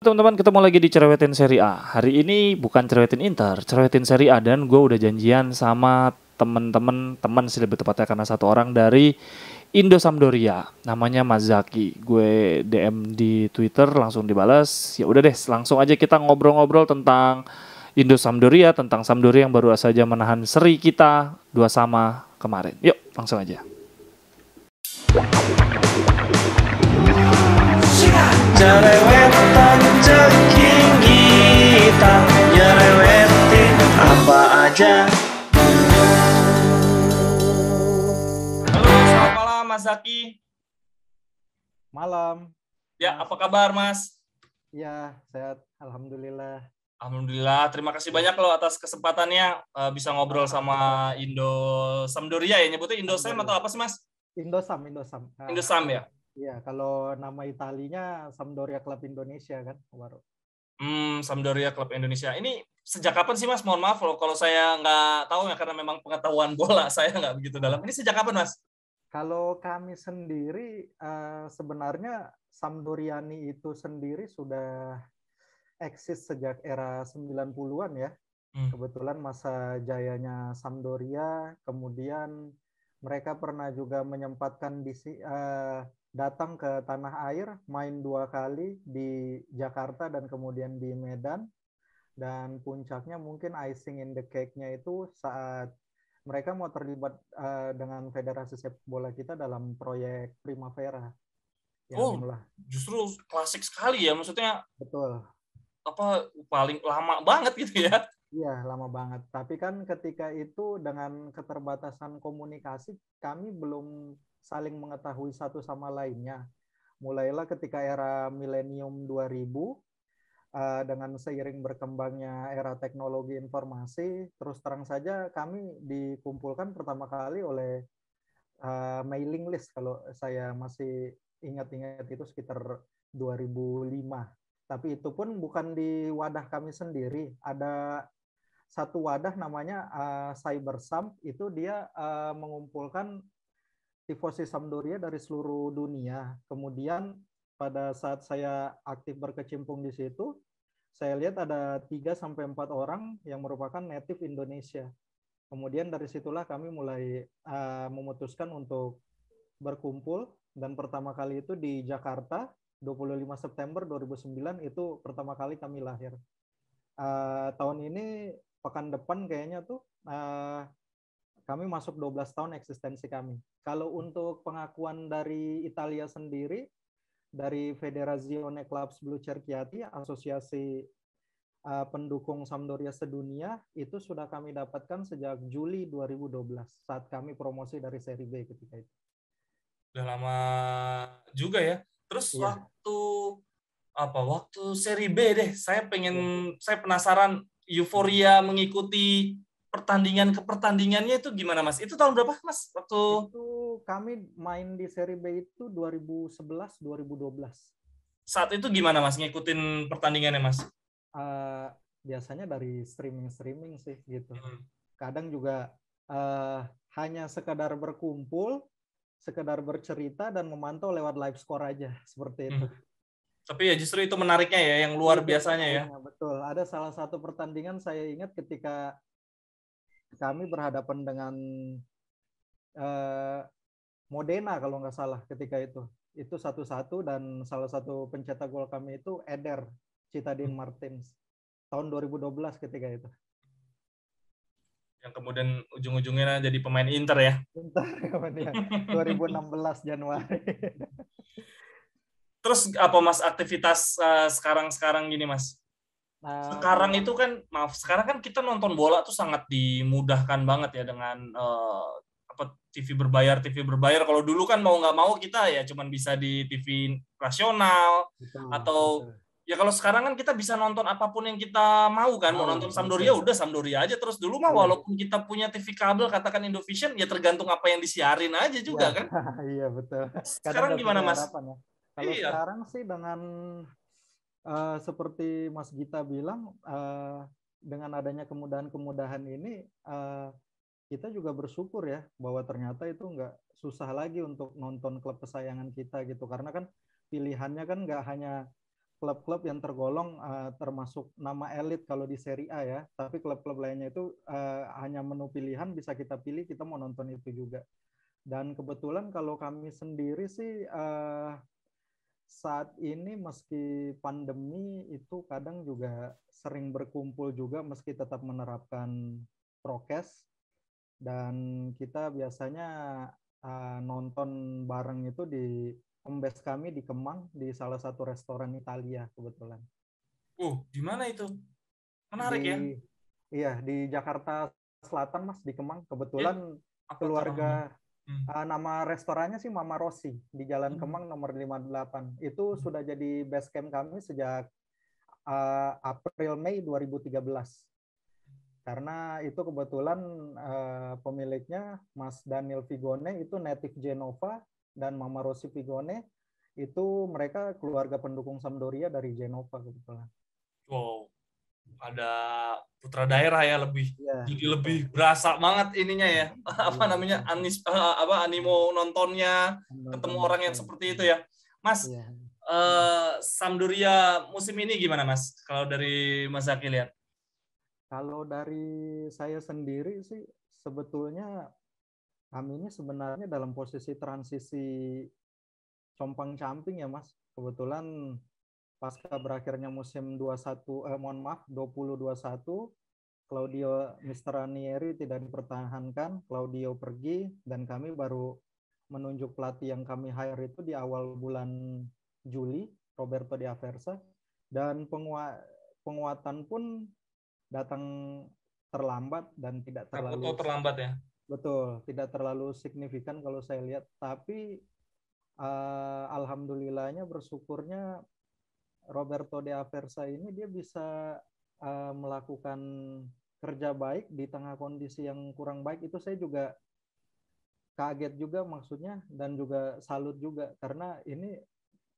Teman-teman, ketemu lagi di Cerewetin Serie A. Hari ini bukan Cerewetin Inter, Cerewetin Serie A, dan gue udah janjian sama teman sih lebih tepatnya karena satu orang dari Indo Sampdoria, namanya Mas Zaki. Gue DM di Twitter langsung dibalas. Ya udah deh, langsung aja kita ngobrol-ngobrol tentang Indo Sampdoria, tentang Sampdoria yang baru saja menahan seri kita 2-2 kemarin. Yuk, langsung aja. Cerewetan ceking kita nyerewetin apa aja. Halo, selamat malam Mas Zaki. Malam. Ya, Mas. apa kabar Mas? Iya, sehat. Alhamdulillah. Alhamdulillah, terima kasih banyak loh atas kesempatannya bisa ngobrol sama Indo Sampdoria ya, nyebutnya Indosam atau apa sih Mas? Indosam. Indosam ya? Iya, kalau nama Italinya Sampdoria Club Indonesia kan, baru. Sampdoria Klub Indonesia. Ini sejak kapan sih Mas? Mohon maaf loh kalau saya nggak tahu ya, karena memang pengetahuan bola saya nggak begitu dalam. Ini sejak kapan Mas? Kalau kami sendiri, sebenarnya Sampdoriani itu sendiri sudah eksis sejak era 90-an ya. Kebetulan masa jayanya Sampdoria, kemudian mereka pernah juga menyempatkan datang ke tanah air, main 2 kali di Jakarta dan kemudian di Medan. Dan puncaknya mungkin icing in the cake-nya itu saat mereka mau terlibat dengan Federasi Sepak Bola kita dalam proyek Primavera. Justru klasik sekali ya, maksudnya. Betul. Paling lama banget gitu ya. Iya, lama banget. Tapi kan ketika itu dengan keterbatasan komunikasi, kami belum saling mengetahui satu sama lainnya. Mulailah ketika era milenium 2000, dengan seiring berkembangnya era teknologi informasi, terus terang saja kami dikumpulkan pertama kali oleh mailing list, kalau saya masih ingat-ingat itu sekitar 2005. Tapi itu pun bukan di wadah kami sendiri. Ada satu wadah namanya Cybersam, itu dia mengumpulkan tifosi Sampdoria dari seluruh dunia. Kemudian pada saat saya aktif berkecimpung di situ, saya lihat ada 3-4 orang yang merupakan native Indonesia. Kemudian dari situlah kami mulai memutuskan untuk berkumpul, dan pertama kali itu di Jakarta, 25 September 2009 itu pertama kali kami lahir. Tahun ini pekan depan kayaknya tuh kami masuk 12 tahun eksistensi kami. Kalau untuk pengakuan dari Italia sendiri, dari Federazione Clubs Blu Cerchiati, asosiasi pendukung Sampdoria sedunia, itu sudah kami dapatkan sejak Juli 2012 saat kami promosi dari Serie B ketika itu. Udah lama juga ya. Terus Iya. waktu Serie B deh, saya penasaran euforia mengikuti pertandingan ke pertandingannya itu gimana Mas? Itu tahun berapa Mas? Itu kami main di Serie B itu 2011 2012. Saat itu gimana Mas ngikutin pertandingannya Mas? Biasanya dari streaming sih gitu. Kadang juga hanya sekadar berkumpul, sekadar bercerita dan memantau lewat live score aja, seperti itu. Tapi ya justru itu menariknya ya, yang luar biasanya ya. Betul. Ada salah satu pertandingan saya ingat ketika kami berhadapan dengan Modena kalau nggak salah ketika itu. Itu 1-1 dan salah satu pencetak gol kami itu Eder Citadin Martins. Tahun 2012 ketika itu. Yang kemudian ujung-ujungnya jadi pemain Inter ya. Inter ya. 2016 Januari. Terus apa Mas aktivitas sekarang gini Mas? Sekarang itu kan, sekarang kan kita nonton bola tuh sangat dimudahkan banget ya dengan TV berbayar. Kalau dulu kan mau nggak mau kita ya cuman bisa di TV nasional. Betul. Ya kalau sekarang kan kita bisa nonton apapun yang kita mau kan. Mau nonton Sampdoria udah Sampdoria aja terus. Dulu mah walaupun kita punya TV kabel katakan Indovision, ya tergantung apa yang disiarin aja juga kan. Iya betul. Sekarang gimana Mas? Ya. Kalau sekarang sih dengan seperti Mas Gita bilang, dengan adanya kemudahan-kemudahan ini, kita juga bersyukur ya bahwa ternyata itu nggak susah lagi untuk nonton klub kesayangan kita gitu, karena kan pilihannya kan nggak hanya klub-klub yang tergolong termasuk nama elit kalau di Serie A ya. Tapi klub-klub lainnya itu hanya menu pilihan, bisa kita pilih kita mau nonton itu juga. Dan kebetulan kalau kami sendiri sih saat ini meski pandemi itu kadang juga sering berkumpul juga meski tetap menerapkan prokes, dan kita biasanya nonton bareng itu di home base kami di Kemang di salah satu restoran Italia kebetulan. Di mana itu? Menarik ya. Iya, di Jakarta Selatan Mas, di Kemang. Kebetulan keluarga nama restorannya sih Mama Rossi di Jalan Kemang nomor 58. Itu sudah jadi base camp kami sejak April Mei 2013. Karena itu kebetulan pemiliknya Mas Daniel Vigone itu native Genova, dan Mama Rossi Vigone itu mereka keluarga pendukung Sampdoria dari Genova kebetulan. Wow. Ada putra daerah ya, jadi lebih berasa banget ininya ya, animo nontonnya, ketemu orang yang seperti itu ya, Mas. Sampdoria musim ini gimana Mas? Kalau dari Mas Zaki lihat? Kalau dari saya sendiri sih sebetulnya kami ini sebenarnya dalam posisi transisi compang-camping ya Mas. Kebetulan pasca berakhirnya musim 2021, Claudio Mr. Ranieri tidak dipertahankan, Claudio pergi, dan kami baru menunjuk pelatih yang kami hire itu di awal bulan Juli, Roberto De Aversa, dan penguatan pun datang terlambat dan tidak terlalu terlambat ya. Betul, tidak terlalu signifikan kalau saya lihat, tapi alhamdulillahnya bersyukurnya Roberto De Aversa ini dia bisa melakukan kerja baik di tengah kondisi yang kurang baik. Itu saya juga kaget juga maksudnya, dan juga salut juga, karena ini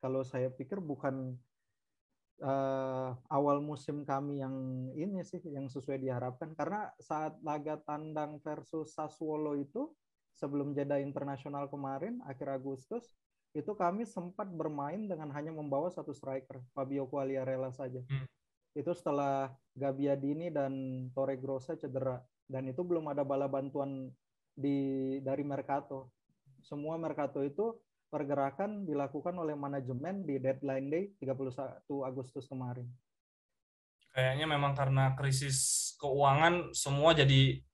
kalau saya pikir bukan awal musim kami yang ini sih yang sesuai diharapkan, karena saat laga tandang versus Sassuolo itu sebelum jeda internasional kemarin akhir Agustus itu kami sempat bermain dengan hanya membawa satu striker, Fabio Quagliarella saja. Itu setelah Gabbiadini dan Torregrossa cedera, dan itu belum ada bala bantuan dari Mercato. Semua Mercato itu pergerakan dilakukan oleh manajemen di deadline day 31 Agustus kemarin. Kayaknya memang karena krisis keuangan semua jadi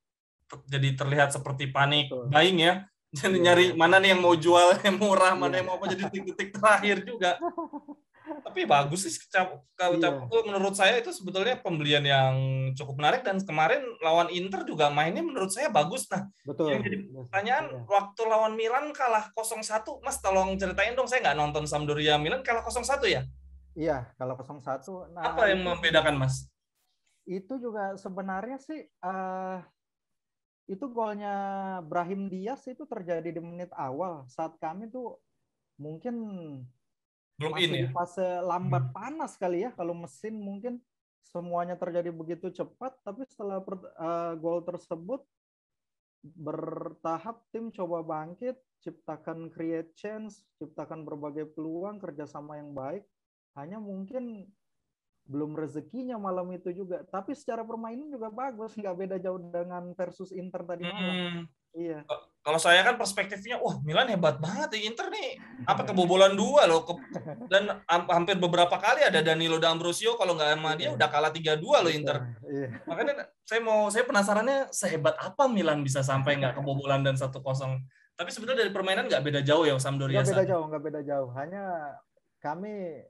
terlihat seperti panik buying ya. Jadi nyari mana nih yang mau jual yang murah, mana yang mau apa, jadi detik-detik terakhir juga. Tapi bagus sih, menurut saya itu sebetulnya pembelian yang cukup menarik, dan kemarin lawan Inter juga mainnya menurut saya bagus. Nah, betul. Yang jadi pertanyaan, waktu lawan Milan kalah 0-1, Mas tolong ceritain dong, saya nggak nonton Sampdoria Milan kalah 0-1 ya? Iya, kalau 0-1. Nah, apa yang membedakan Mas? Itu juga sebenarnya sih itu golnya Brahim Diaz itu terjadi di menit awal saat kami tuh mungkin belum masih di fase lambat panas kali ya, kalau mesin mungkin semuanya terjadi begitu cepat, tapi setelah gol tersebut bertahap tim coba bangkit, ciptakan create chance, ciptakan berbagai peluang, kerjasama yang baik, hanya mungkin belum rezekinya malam itu juga. Tapi secara permainan juga bagus, nggak beda jauh dengan versus Inter tadi malam. Iya. Kalau saya kan perspektifnya, wah Milan hebat banget ya, Inter nih apa kebobolan 2 loh, dan hampir beberapa kali ada Danilo D'Ambrosio, kalau nggak sama dia udah kalah 3-2 loh Inter. Iya. Makanya saya penasarannya sehebat apa Milan bisa sampai nggak kebobolan dan 1-0. Tapi sebenarnya dari permainan nggak beda jauh ya Sampdoria. Nggak beda jauh. Hanya kami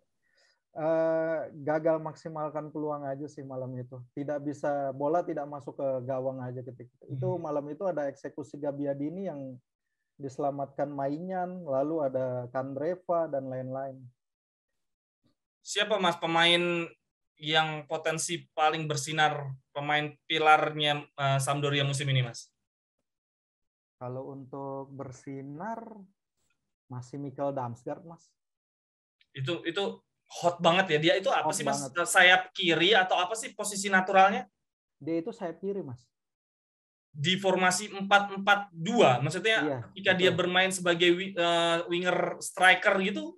gagal maksimalkan peluang aja sih malam itu. Tidak bisa, bola tidak masuk ke gawang aja ketika itu. Malam itu ada eksekusi Gabbiadini yang diselamatkan Maignan, lalu ada Candreva dan lain-lain. Siapa Mas pemain yang potensi paling bersinar, pemain pilarnya Sampdoria musim ini Mas? Kalau untuk bersinar masih Mikkel Damsgaard Mas. Itu hot banget ya, dia itu apa hot sih Mas? Banget. Sayap kiri atau apa sih posisi naturalnya? Dia itu sayap kiri Mas. Di formasi 4-4-2, maksudnya iya, ketika betul. Dia bermain sebagai winger striker gitu?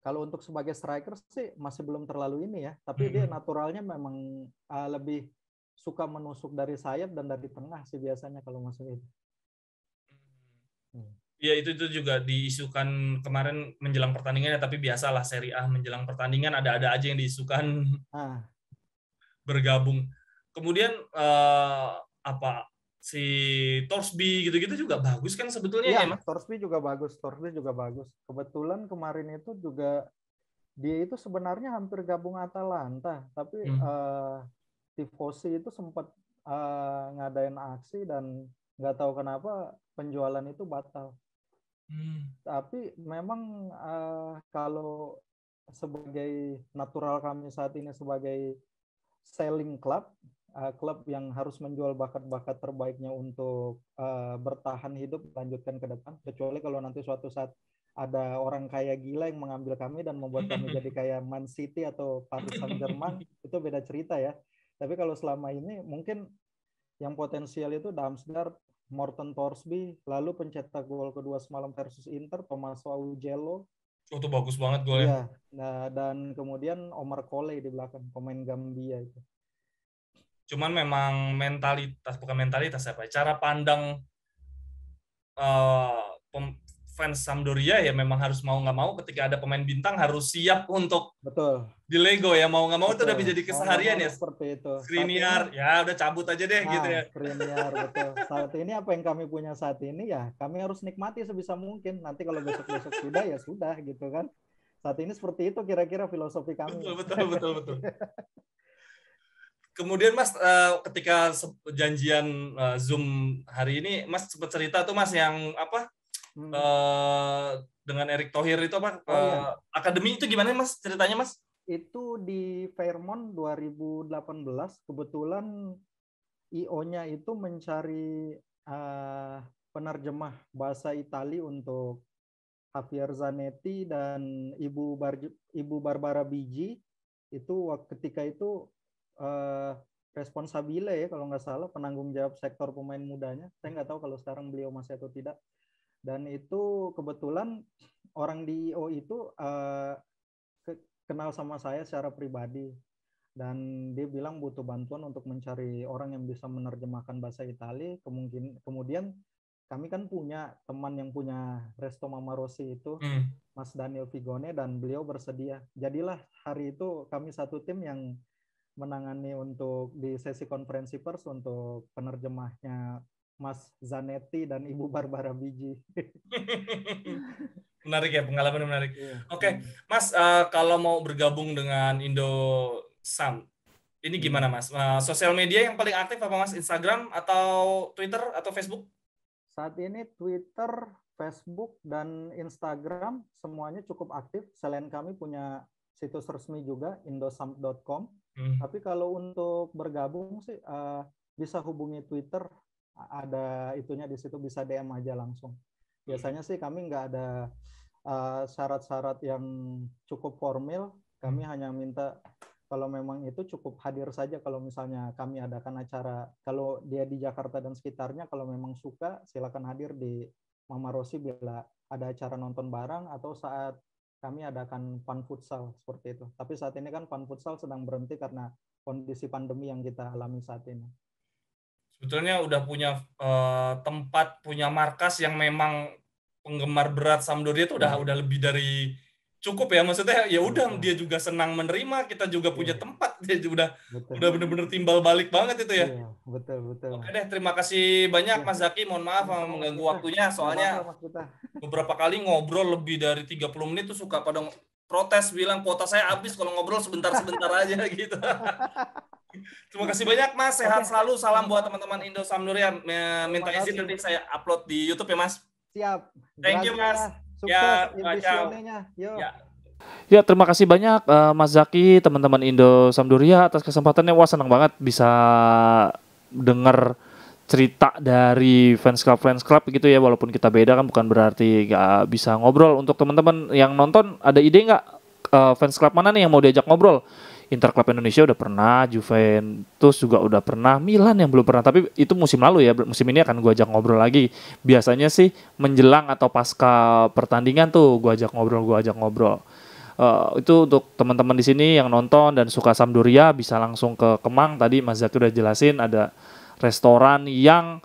Kalau untuk sebagai striker sih masih belum terlalu ini ya, tapi dia naturalnya memang lebih suka menusuk dari sayap dan dari tengah sih biasanya kalau masuk itu. Ya itu juga diisukan kemarin menjelang pertandingannya, tapi biasalah Serie A menjelang pertandingan ada aja yang diisukan bergabung. Kemudian si Torsby gitu-gitu juga bagus kan sebetulnya ya, Mas? Torsby juga bagus. Kebetulan kemarin itu juga dia itu sebenarnya hampir gabung Atalanta, tapi Tifosi itu sempat ngadain aksi dan nggak tahu kenapa penjualan itu batal. Tapi memang kalau sebagai natural kami saat ini sebagai selling club, klub yang harus menjual bakat-bakat terbaiknya untuk bertahan hidup, lanjutkan ke depan. Kecuali kalau nanti suatu saat ada orang kaya gila yang mengambil kami dan membuat kami jadi kayak Man City atau Paris Saint-Germain, itu beda cerita ya. Tapi kalau selama ini mungkin yang potensial itu Damsgaard, Morten Torsby, lalu pencetak gol kedua semalam versus Inter, Tommaso Augello. Itu bagus banget golnya. Iya, dan kemudian Omar Colley di belakang, pemain Gambia itu. Cuman memang bukan mentalitas apa, cara pandang fans Sampdoria ya memang harus mau nggak mau ketika ada pemain bintang harus siap untuk di Lego ya, mau nggak mau itu udah menjadi keseharian ya. Seperti itu. Skriniar, ya udah cabut aja deh gitu ya. Skriniar, betul. Saat ini apa yang kami punya saat ini ya kami harus nikmati sebisa mungkin. Nanti kalau besok-besok sudah ya sudah gitu kan. Saat ini seperti itu kira-kira filosofi kami. Betul. Kemudian Mas, ketika janjian Zoom hari ini, Mas sempat cerita tuh Mas yang apa dengan Erick Thohir itu apa? Akademi itu gimana Mas ceritanya Mas? Itu di Fairmont 2018. Kebetulan IO-nya itu mencari penerjemah bahasa Itali untuk Javier Zanetti dan Ibu Barbara Bigi. Itu ketika itu responsabile ya kalau nggak salah, penanggung jawab sektor pemain mudanya. Saya nggak tahu kalau sekarang beliau masih atau tidak. Dan itu kebetulan orang di IO itu kenal sama saya secara pribadi. Dan dia bilang butuh bantuan untuk mencari orang yang bisa menerjemahkan bahasa Itali. Kemudian kami kan punya teman yang punya Resto Mama Rossi itu, Mas Daniel Vigone, dan beliau bersedia. Jadilah hari itu kami satu tim yang menangani untuk di sesi konferensi pers untuk penerjemahnya Mas Zanetti dan Ibu Barbara Bigi. Menarik ya, pengalaman menarik. Oke, Mas, kalau mau bergabung dengan Indosam, ini gimana Mas? Sosial media yang paling aktif apa Mas? Instagram atau Twitter atau Facebook? Saat ini Twitter, Facebook, dan Instagram semuanya cukup aktif. Selain kami punya situs resmi juga, indosam.com. Tapi kalau untuk bergabung sih bisa hubungi Twitter, ada itunya di situ, bisa DM aja langsung. Biasanya sih kami nggak ada syarat-syarat yang cukup formal. Kami hanya minta kalau memang itu cukup hadir saja. Kalau misalnya kami adakan acara, kalau dia di Jakarta dan sekitarnya, kalau memang suka silakan hadir di Mama Rossi bila ada acara nonton bareng atau saat kami adakan fun futsal seperti itu. Tapi saat ini kan fun futsal sedang berhenti karena kondisi pandemi yang kita alami saat ini. Sebetulnya udah punya tempat, punya markas yang memang penggemar berat Sampdoria itu udah lebih dari cukup ya, maksudnya ya udah dia juga senang menerima, kita juga punya tempat, dia udah benar-benar timbal balik banget itu ya. Betul. Oke deh, terima kasih banyak Mas Zaki, mohon maaf mengganggu waktunya, soalnya beberapa kali ngobrol lebih dari 30 menit tuh suka pada protes bilang kuota saya habis kalau ngobrol sebentar-sebentar aja gitu. Terima kasih banyak Mas, sehat selalu, salam buat teman-teman Indo Sampdoria. Minta izin nanti saya upload di YouTube ya Mas. Siap. Thank you Mas. Sukses Ya, terima kasih banyak Mas Zaki, teman-teman Indo Sampdoria atas kesempatannya. Wah, senang banget bisa dengar cerita dari fans club gitu ya. Walaupun kita beda kan bukan berarti gak bisa ngobrol. Untuk teman-teman yang nonton, ada ide nggak fans club mana nih yang mau diajak ngobrol? Inter Club Indonesia udah pernah, Juventus juga udah pernah, Milan yang belum pernah, tapi itu musim lalu ya. Musim ini akan gue ajak ngobrol lagi. Biasanya sih menjelang atau pasca pertandingan tuh gue ajak ngobrol. Itu untuk teman-teman di sini yang nonton dan suka Sampdoria bisa langsung ke Kemang. Tadi Mas Zaki udah jelasin ada restoran yang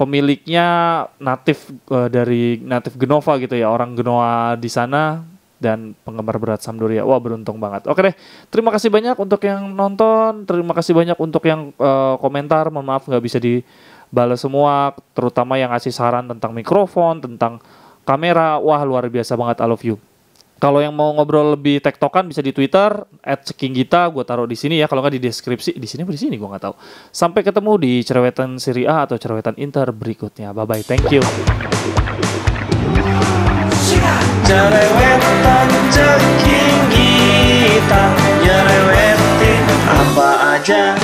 pemiliknya natif dari Genova gitu ya, orang Genoa di sana dan penggemar berat Sampdoria. Wah, beruntung banget. Oke deh, terima kasih banyak untuk yang nonton, terima kasih banyak untuk yang komentar. Mohon maaf nggak bisa dibalas semua, terutama yang ngasih saran tentang mikrofon, tentang kamera. Wah, luar biasa banget, I love you. Kalau yang mau ngobrol lebih tektokan bisa di Twitter @cekinggita, gue taruh di sini ya. Kalau nggak di deskripsi, di sini apa di sini gue nggak tahu. Sampai ketemu di Cerewetan Serie A atau Cerewetan Inter berikutnya. Bye bye, thank you. Cerewetan ceking kita, nyerewetin apa aja.